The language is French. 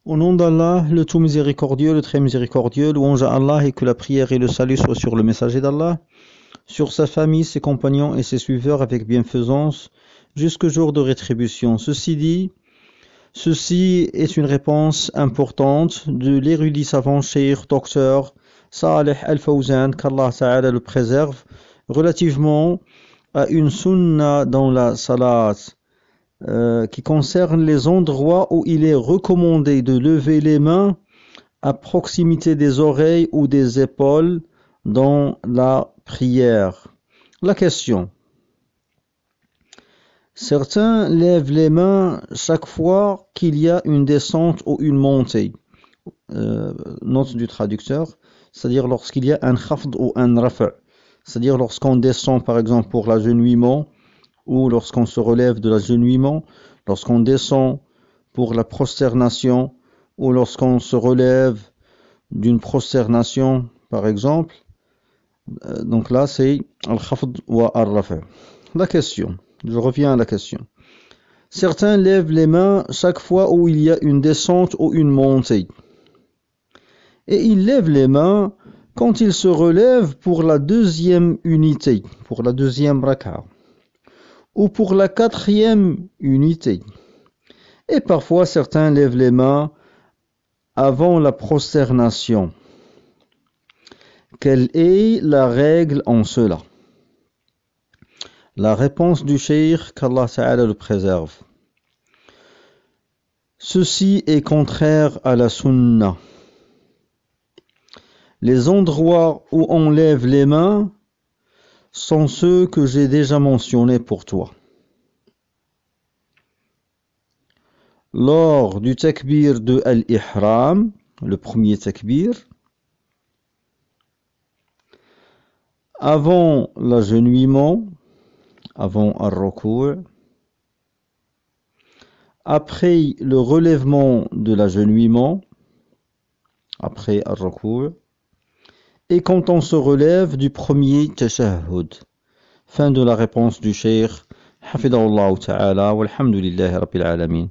Au nom d'Allah, le tout miséricordieux, le très miséricordieux, louange à Allah et que la prière et le salut soient sur le messager d'Allah, sur sa famille, ses compagnons et ses suiveurs avec bienfaisance, jusqu'au jour de rétribution. Ceci est une réponse importante de l'érudit savant Cheikh Docteur Saleh Al-Fawzan, qu'Allah Ta'ala le préserve, relativement à une sunna dans la salat, qui concerne les endroits où il est recommandé de lever les mains à proximité des oreilles ou des épaules dans la prière. La question. Certains lèvent les mains chaque fois qu'il y a une descente ou une montée. Note du traducteur, c'est-à-dire lorsqu'il y a un khafd ou un rafa', c'est-à-dire lorsqu'on descend par exemple pour l'agenouillement ou lorsqu'on se relève de l'agenouillement, lorsqu'on descend pour la prosternation ou lorsqu'on se relève d'une prosternation par exemple. Donc là c'est al-khafd wa al-rafa'. La question, je reviens à la question. Certains lèvent les mains chaque fois où il y a une descente ou une montée. Et ils lèvent les mains quand ils se relèvent pour la deuxième unité, pour la deuxième raka', ou pour la quatrième unité. Et parfois certains lèvent les mains avant la prosternation. Quelle est la règle en cela? La réponse du cheikh, qu'Allah Ta'ala le préserve. Ceci est contraire à la sunna. Les endroits où on lève les mains sont ceux que j'ai déjà mentionnés pour toi. Lors du takbir de Al-Ihram, le premier takbir, avant l'agenouillement, avant Ar-Ruku', après le relèvement de l'agenouillement, après Ar-Ruku', et quand on se relève du premier tashahhud. Fin de la réponse du cheikh. Hafidahullah ta'ala, walhamdulillahi rabbil alamin.